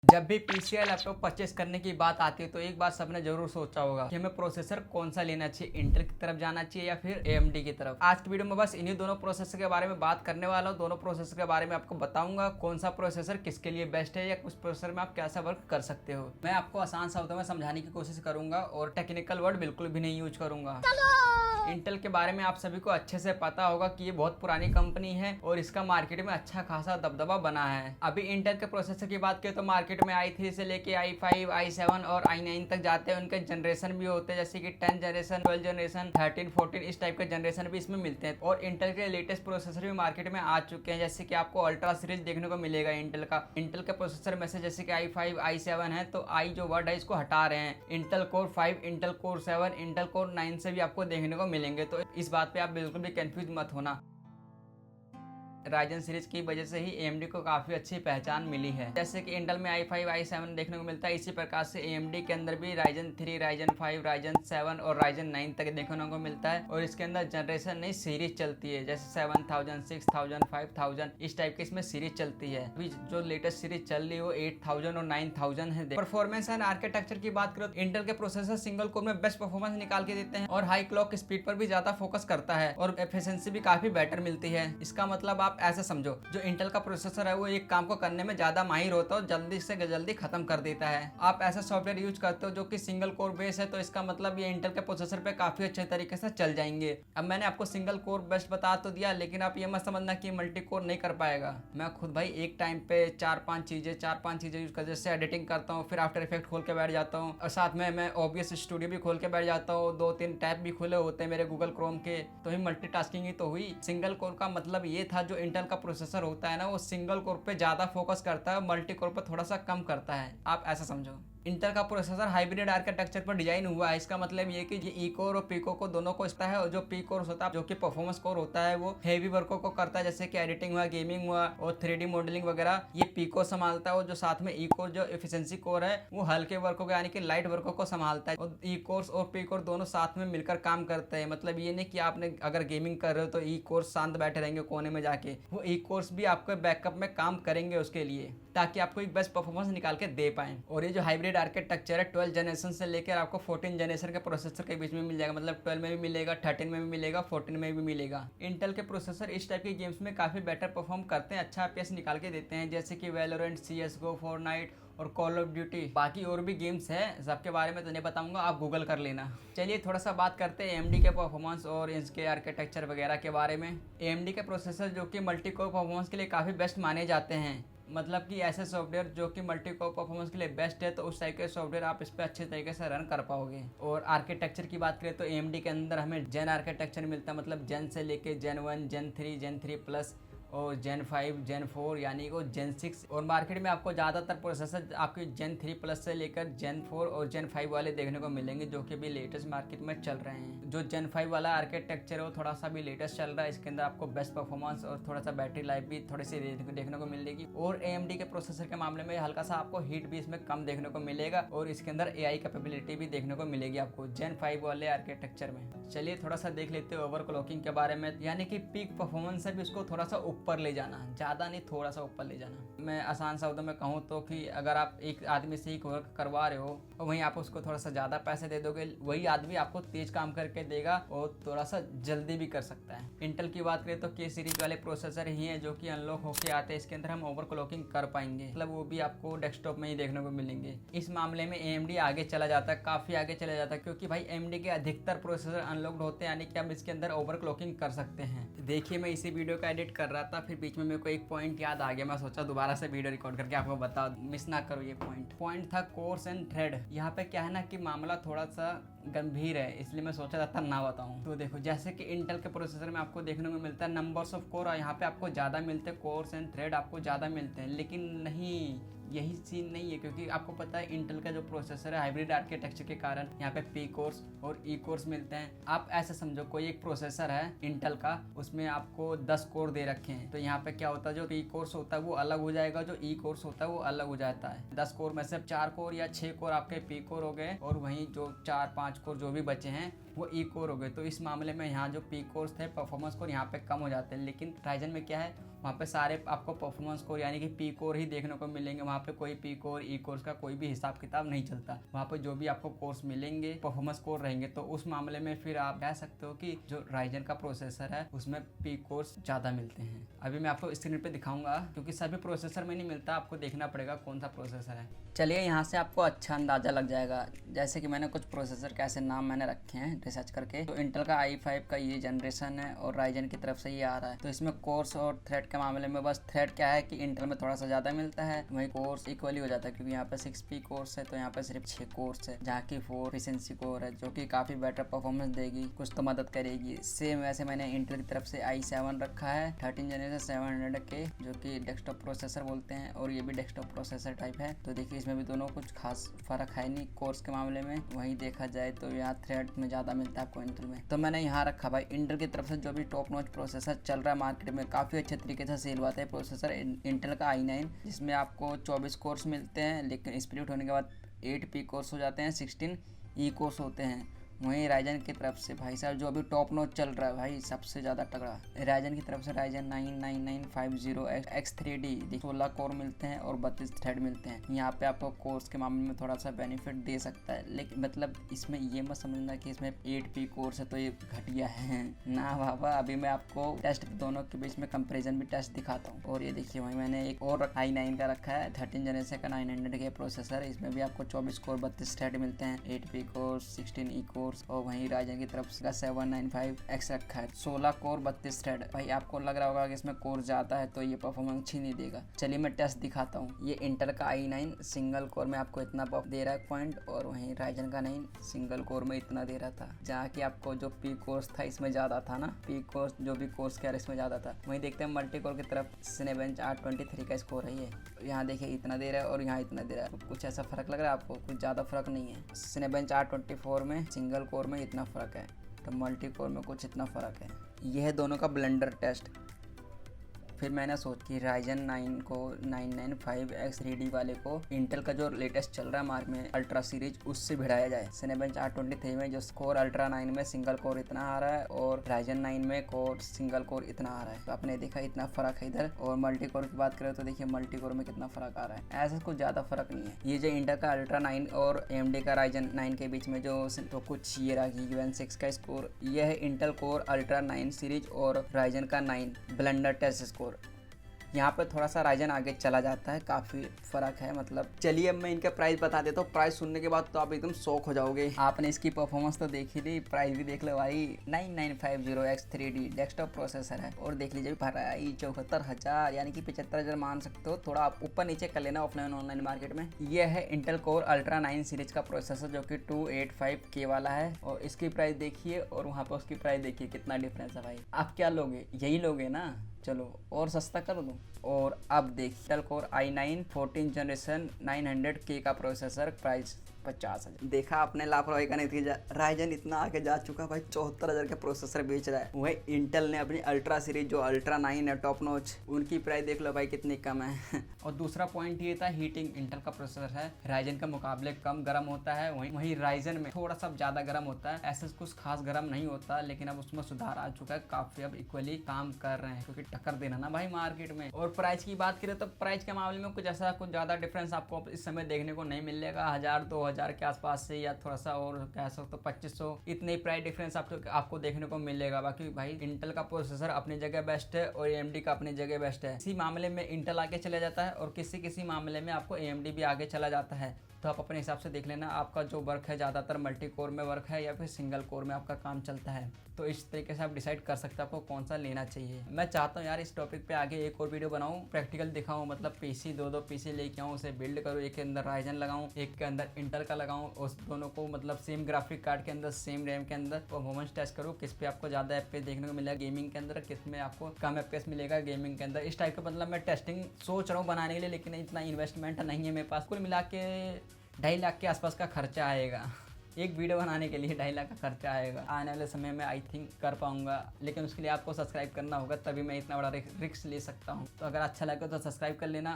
जब भी पीसी या लैपटॉप परचेस करने की बात आती है तो एक बात सबने जरूर सोचा होगा कि हमें प्रोसेसर कौन सा लेना चाहिए, इंटेल की तरफ जाना चाहिए या फिर एएमडी की तरफ। आज की वीडियो में बस इन्हीं दोनों प्रोसेसर के बारे में बात करने वाला हूँ। दोनों प्रोसेसर के बारे में आपको बताऊंगा कौन सा प्रोसेसर किसके लिए बेस्ट है या उस प्रोसेसर में आप कैसा वर्क कर सकते हो। मैं आपको आसान शब्दों में समझाने की कोशिश करूंगा और टेक्निकल वर्ड बिल्कुल भी नहीं यूज करूंगा। इंटेल के बारे में आप सभी को अच्छे से पता होगा कि ये बहुत पुरानी कंपनी है और इसका मार्केट में अच्छा खासा दबदबा बना है। अभी इंटेल के प्रोसेसर की बात करें तो मार्केट में i3 से लेके i5, i7 और i9 तक जाते हैं। उनके जनरेशन भी होते हैं जैसे कि 10 जनरेशन, 12 जनरेशन, 13, 14 इस टाइप के जनरेशन भी इसमें मिलते हैं। और इंटेल के लेटेस्ट प्रोसेसर भी मार्केट में आ चुके हैं जैसे कि आपको अल्ट्रा सीरीज देखने को मिलेगा इंटेल का। इंटेल के प्रोसेसर में से जैसे कि i5, i7 है तो i जो वर्ड है इसको हटा रहे हैं। Intel core 5, Intel core 7, Intel core 9 से भी आपको देखने को मिलेंगे। तो इस बात पे आप बिल्कुल भी कंफ्यूज मत होना। राइजन सीरीज की वजह से ही AMD को काफी अच्छी पहचान मिली है। जैसे कि इंटेल में i5, i7 देखने को मिलता है, इसी प्रकार से AMD के अंदर भी राइजन 3, राइजन 5, राइजन 7 और राइजन 9 तक देखने को मिलता है। और इसके अंदर जनरेशन नहीं सीरीज चलती है जैसे 7000, 6000, 5000 इस टाइप की इसमें सीरीज चलती है। अभी जो लेटेस्ट सीरीज चल रही है वो 8000 और 9000 है। परफॉर्मेंस एंड आर्किटेक्चर की बात करो तो इंटेल के प्रोसेसर सिंगल कोर में बेस्ट परफॉर्मेंस निकाल के देते हैं और हाई क्लॉक स्पीड पर भी ज्यादा फोकस करता है और एफिशिएंसी भी काफी बेटर मिलती है। इसका मतलब आप ऐसे समझो, जो इंटेल का प्रोसेसर है वो एक काम को करने में ज्यादा माहिर होता है और जल्दी से जल्दी खत्म कर देता है। आप ऐसा सॉफ्टवेयर यूज करते हो जो कि सिंगल कोर बेस है तो इसका मतलब ये इंटेल के प्रोसेसर पे काफी अच्छे तरीके से चल जाएंगे। अब मैंने आपको सिंगल कोर बेस्ट बता तो दिया, लेकिन आप ये मत समझना कि मल्टी कोर नहीं कर पाएगा। मैं खुद भाई एक टाइम पे चार पांच चीजें यूज कर, जैसे एडिटिंग करता हूँ, फिर आफ्टर इफेक्ट खोल के बैठ जाता हूँ और साथ में मैं OBS स्टूडियो भी खोल के बैठ जाता हूँ। 2-3 टैब भी खुले होते हैं मेरे गूगल क्रोम के, तो ही मल्टीटास्किंग ही तो हुई। सिंगल कोर का मतलब ये था जो इंटेल का प्रोसेसर होता है ना वो सिंगल कोर पे ज्यादा फोकस करता है, मल्टी कोर पे थोड़ा सा कम करता है। आप ऐसा समझो। इंटेल का प्रोसेसर हाइब्रिड आर्किटेक्चर पर डिजाइन हुआ है। इसका मतलब ये कि ये ई कोर और पी कोर को दोनों को इसता है और जो पी कोर होता है जो कि परफॉर्मेंस कोर होता है वो हेवी वर्कों को करता है जैसे कि एडिटिंग हुआ, गेमिंग हुआ और 3D मॉडलिंग वगैरह, ये पी कोर संभालता है। और जो साथ में ई कोर जो एफिशिएंसी कोर है वो हल्के वर्कों को यानी कि लाइट वर्कों को संभालता है। और ई कोर्स और पी कोर दोनों साथ में मिलकर काम करते हैं। मतलब ये नहीं कि आपने अगर गेमिंग कर रहे हो तो ई कोर्स शांत बैठे रहेंगे कोने में जाके, वो ई कोर्स भी आपके बैकअप में काम करेंगे उसके लिए, ताकि आपको एक बेस्ट परफॉर्मेंस निकाल के दे पाए। और ये जो हाइब्रिड आर्किटेक्चर है 12 जनरेशन से लेकर आपको 14 जनरेशन के प्रोसेसर के बीच में मिल जाएगा। मतलब 12 में भी मिलेगा, 13 में भी मिलेगा, 14 में भी मिलेगा। इंटेल के प्रोसेसर इस टाइप के गेम्स में काफी बेटर परफॉर्म करते हैं, अच्छा FPS निकाल के देते हैं जैसे कि वैलोरेंट, CSGO, फोर्टनाइट और कॉल ऑफ ड्यूटी। बाकी और भी गेम्स है, सबके बारे में तो नहीं बताऊंगा, आप गूगल कर लेना। चलिए थोड़ा सा बात करते हैं AMD के परफॉर्मेंस और इसके आर्किटेक्चर वगैरह के बारे में। AMD के प्रोसेसर जो कि मल्टी कोर परफॉर्मेंस के लिए काफ़ी बेस्ट माने जाते हैं। मतलब कि ऐसे सॉफ्टवेयर जो कि मल्टी कोर परफॉर्मेंस के लिए बेस्ट है तो उस टाइप के सॉफ्टवेयर आप इस पर अच्छे तरीके से रन कर पाओगे। और आर्किटेक्चर की बात करें तो AMD के अंदर हमें जेन आर्किटेक्चर मिलता है, मतलब जेन से लेके जेन 1, जेन 3, जेन 3 प्लस और जेन 5, जेन 4 यानी कि जेन 6। और मार्केट में आपको ज़्यादातर प्रोसेसर आपके जेन 3 प्लस से लेकर जेन 4 और जेन 5 वाले देखने को मिलेंगे जो कि भी लेटेस्ट मार्केट में चल रहे हैं। जो जेन 5 वाला आर्किटेक्चर है वो थोड़ा सा भी लेटेस्ट चल रहा है। इसके अंदर आपको बेस्ट परफॉर्मेंस और थोड़ा सा बैटरी लाइफ भी थोड़ी सी देखने को मिलेगी। और AMD के प्रोसेसर के मामले में हल्का सा आपको हीट भी इसमें कम देखने को मिलेगा और इसके अंदर AI कैपेबिलिटी भी देखने को मिलेगी आपको जेन 5 वाले आर्किटेक्चर में। चलिए थोड़ा सा देख लेते हैं ओवरक्लॉकिंग के बारे में, यानी कि पीक परफॉर्मेंस से भी उसको थोड़ा सा ऊपर ले जाना, ज़्यादा नहीं थोड़ा सा ऊपर ले जाना। मैं आसान शब्दों में कहूँ तो कि अगर आप एक आदमी से ही वर्क करवा रहे हो और वहीं आप उसको थोड़ा सा ज़्यादा पैसे दे दोगे, वही आदमी आपको तेज काम करके देगा और थोड़ा सा जल्दी भी कर सकता है। इंटेल की बात करें तो K सीरीज वाले प्रोसेसर ही हैं जो कि अनलॉक होके आते हैं। इसके अंदर हम ओवरक्लॉकिंग कर पाएंगे, मतलब वो भी आपको डेस्कटॉप में ही देखने को मिलेंगे। इस मामले में AMD आगे चला जाता है, काफ़ी आगे चला जाता है, क्योंकि भाई AMD के अधिकतर प्रोसेसर अनलॉक्ड होते हैं, यानी कि हम इसके अंदर ओवरक्लॉकिंग कर सकते हैं। देखिए मैं इसी वीडियो का एडिट कर रहा था, फिर बीच में मेरे को एक पॉइंट याद आ गया, मैं सोचा दोबारा से वीडियो रिकॉर्ड करके आपको बता मिस ना करो। ये पॉइंट था कोर्स एंड थ्रेड। यहाँ पे क्या है ना कि मामला थोड़ा सा गंभीर है, इसलिए मैं सोचा था ना बताऊं। तो देखो जैसे कि इंटेल के प्रोसेसर में आपको देखने को मिलता है नंबर्स ऑफ कोर, यहाँ पे आपको ज़्यादा मिलते हैं, कोर्स एंड थ्रेड आपको ज़्यादा मिलते हैं। लेकिन नहीं, यही सीन नहीं है, क्योंकि आपको पता है इंटेल का जो प्रोसेसर है हाइब्रिड आर्किटेक्चर के कारण यहाँ पे पी कोर्स और ई कोर्स मिलते हैं। आप ऐसे समझो कोई एक प्रोसेसर है इंटेल का, उसमें आपको 10 कोर दे रखे हैं, तो यहाँ पे क्या होता है जो पी कोर्स होता है वो अलग हो जाएगा, जो ई कोर्स होता है वो अलग हो जाता है। 10 कोर में से 4 कोर या 6 कोर आपके पी कोर हो गए और वहीं जो 4-5 कोर जो भी बचे हैं वो ई कोर हो गए। तो इस मामले में यहाँ जो पी कोर्स थे परफॉर्मेंस कोर यहाँ पे कम हो जाते हैं। लेकिन राइजन में क्या है वहाँ पे सारे आपको परफॉर्मेंस कोर यानी कि पी कोर ही देखने को मिलेंगे। वहाँ पे कोई पी कोर ई कोर्स का कोई भी हिसाब किताब नहीं चलता। वहाँ पे जो भी आपको कोर्स मिलेंगे परफॉर्मेंस कोर रहेंगे। तो उस मामले में फिर आप कह सकते हो कि जो राइजन का प्रोसेसर है उसमें पी कोर्स ज़्यादा मिलते हैं। अभी मैं आपको स्क्रीन पे दिखाऊंगा क्योंकि सभी प्रोसेसर में नहीं मिलता, आपको देखना पड़ेगा कौन सा प्रोसेसर है। चलिए यहाँ से आपको अच्छा अंदाज़ा लग जाएगा। जैसे कि मैंने कुछ प्रोसेसर के ऐसे नाम मैंने रखे हैं रिसर्च करके। तो इंटेल का i5 का ये जनरेशन है और राइजन की तरफ से ये आ रहा है। तो इसमें कोर्स और थ्रेड के मामले में बस थ्रेड क्या है कि इंटेल में थोड़ा सा ज़्यादा मिलता है, वहीं कोर्स इक्वली हो जाता है क्योंकि यहाँ पे 6P कोर्स है तो यहाँ पे सिर्फ 6 कोर्स है, जहाँ की 4 एफिशिएंसी कोर है जो कि काफ़ी बेटर परफॉर्मेंस देगी, कुछ तो मदद करेगी। सेम वैसे मैंने इंटेल की तरफ से i7 रखा है 13 जनरेशन 700K जो कि डेस्कटॉप प्रोसेसर बोलते हैं और ये भी डेस्कटॉप प्रोसेसर टाइप है। तो देखिए इसमें भी दोनों कुछ खास फर्क है नहीं कोर्स के मामले में। वहीं देखा जाए तो यहाँ थ्रेड में ज़्यादा मिलता है आपको इंटेल में। तो मैंने यहाँ रखा भाई इंटेल की तरफ से जो भी टॉप नॉच प्रोसेसर चल रहा है मार्केट में, काफ़ी अच्छे तरीके से सेल हुआ था प्रोसेसर इंटेल का i9 जिसमें आपको 24 कोर्स मिलते हैं, लेकिन स्प्लिट होने के बाद 8P कोर्स हो जाते हैं, 16E कोर्स होते हैं। वहीं राइजन की तरफ से भाई साहब जो अभी टॉप नॉच चल रहा है भाई सबसे ज़्यादा तगड़ा राइजन की तरफ से राइजन 99950X3D 16 कोर मिलते हैं और 32 थ्रेड मिलते हैं। यहाँ पे आपको कोर्स के मामले में थोड़ा सा बेनिफिट दे सकता है, लेकिन मतलब इसमें ये मत समझना कि इसमें 8P कोर्स है तो ये घटिया है ना बाबा। अभी मैं आपको टेस्ट दोनों के बीच में कंपेरिजन भी टेस्ट दिखाता हूँ। और ये देखिए वहीं मैंने एक और i9 का रखा है 13 जनरेशन का 900K प्रोसेसर। इसमें भी आपको 24 कोर 32 थ्रेड मिलते हैं, 8P कोर्स 16E कोर्स और वहीं राइजन की तरफ से 795X रखा है 16 कोर 32 थ्रेड। भाई आपको लग रहा होगा कि इसमें कोर ज्यादा है तो ये परफॉर्मेंस अच्छी नहीं देगा। चलिए मैं टेस्ट दिखाता हूँ। ये इंटेल का i9 सिंगल कोर में आपको इतना पॉप दे रहा है पॉइंट और वहीं राइजन का 9 सिंगल कोर में इतना दे रहा था, जहाँ की आपको जो पी कोर्स था इसमें ज्यादा था ना, पी कोर्स जो भी कोर्स क्या इसमें ज्यादा था। वहीं देखते हैं मल्टी कोर की तरफ सिनेबेंच 823 का स्कोर है। ये यहाँ देखिए इतना दे रहा है और यहाँ इतना दे रहा है। कुछ ऐसा फर्क लग रहा है आपको? कुछ ज्यादा फर्क नहीं है। सिनेबेंच 824 में सिंगल कोर में इतना फर्क है तो मल्टी कोर में कुछ इतना फर्क है। यह है दोनों का ब्लेंडर टेस्ट। फिर मैंने सोच कि राइजन 9 को 995X3D वाले को इंटेल का जो लेटेस्ट चल रहा है मार्केट में अल्ट्रा सीरीज उससे भिड़ाया जाए। सिनेबेंच 823 में जो कोर अल्ट्रा 9 में सिंगल कोर इतना आ रहा है और राइजन 9 में कोर सिंगल कोर इतना आ रहा है। तो आपने देखा इतना फर्क है इधर। और मल्टी कोर की बात करें तो देखिए मल्टी कोर में कितना फर्क आ रहा है। ऐसा कुछ ज्यादा फर्क नहीं है। ये जो इंटेल का अल्ट्रा 9 और AMD का राइजन 9 के बीच में जो तो कुछ ये रहा UN 6 का स्कोर, यह है इंटेल कोर अल्ट्रा 9 सीरीज और राइजन का 9 ब्लेंडर टेस्ट स्कोर। यहाँ पे थोड़ा सा राइजन आगे चला जाता है, काफ़ी फर्क है मतलब। चलिए अब मैं इनका प्राइस बता देता हूँ। प्राइस सुनने के बाद तो आप एकदम शॉक हो जाओगे। आपने इसकी परफॉर्मेंस तो देख ही ली, प्राइस भी देख लो भाई। 9950X3D डेस्कटॉप प्रोसेसर है और देख लीजिए भाई 74,000 यानी कि 75,000 मान सकते हो। थोड़ा आप ऊपर नीचे कर लेना ऑफलाइन ऑनलाइन मार्केट में। यह है इंटेल कोर अल्ट्रा 9 सीरीज का प्रोसेसर जो कि 285K वाला है और इसकी प्राइस देखिए और वहाँ पर उसकी प्राइस देखिए कितना डिफरेंस है भाई। आप क्या लोगे? यही लोगे ना? चलो और सस्ता कर दूं। और अब देखिए Intel core i9 14 generation 900K का प्रोसेसर, प्राइस 50,000। देखा आपने लापरवाही का नतीजा। राइजन इतना आगे जा चुका भाई 74,000 का प्रोसेसर बेच रहा है। वही इंटेल ने अपनी अल्ट्रा सीरीज जो अल्ट्रा 9 है टॉप नॉच, उनकी प्राइस देख लो भाई कितनी कम है। और दूसरा पॉइंट ये था हीटिंग। इंटेल का प्रोसेसर है राइजन के मुकाबले कम गर्म होता है, वहीं राइजन में थोड़ा सा ज्यादा गर्म होता है। ऐसा कुछ खास गर्म नहीं होता, लेकिन अब उसमें सुधार आ चुका है, काफी अब इक्वली काम कर रहे हैं क्योंकि टक्कर देना ना भाई मार्केट में। और प्राइस की बात करें तो प्राइस के मामले में कुछ ऐसा कुछ ज्यादा डिफरेंस आपको इस समय देखने को नहीं मिलेगा। 1000-2000 के आसपास से या थोड़ा सा और कह सकते हो 2500 इतने ही प्राइस डिफरेंस आपको देखने को मिलेगा। बाकी भाई इंटेल का प्रोसेसर अपनी जगह बेस्ट है और AMD का अपनी जगह बेस्ट है। इसी मामले में इंटेल आगे चला जाता है और किसी मामले में आपको AMD भी आगे चला जाता है। तो आप अपने हिसाब से देख लेना आपका जो वर्क है ज़्यादातर मल्टी कोर में वर्क है या फिर सिंगल कोर में आपका काम चलता है। तो इस तरीके से आप डिसाइड कर सकते हो आपको कौन सा लेना चाहिए। मैं चाहता हूँ यार इस टॉपिक पे आगे एक और वीडियो बनाऊँ, प्रैक्टिकल दिखाऊँ, मतलब पीसी दो पीसी लेके आऊँ, उसे बिल्ड करूँ, एक के अंदर राइजन लगाऊँ, एक के अंदर इंटेल का लगाऊँ, उस दोनों को मतलब सेम ग्राफिक कार्ड के अंदर सेम रैम के अंदर परफॉर्मेंस टेस्ट करूँ, किस पे आपको ज़्यादा FPS देखने को मिलेगा गेमिंग के अंदर, किस में आपको कम FPS मिलेगा गेमिंग के अंदर। इस टाइप का मतलब मैं टेस्टिंग सोच रहा हूँ बनाने के लिए, लेकिन इतना इन्वेस्टमेंट नहीं है मेरे पास। कुल मिला के 2.5 लाख के आसपास का खर्चा आएगा। एक वीडियो बनाने के लिए 2.5 लाख का खर्चा आएगा। आने वाले समय में आई थिंक कर पाऊंगा, लेकिन उसके लिए आपको सब्सक्राइब करना होगा, तभी मैं इतना बड़ा रिस्क ले सकता हूँ। तो अगर अच्छा लगे तो सब्सक्राइब कर लेना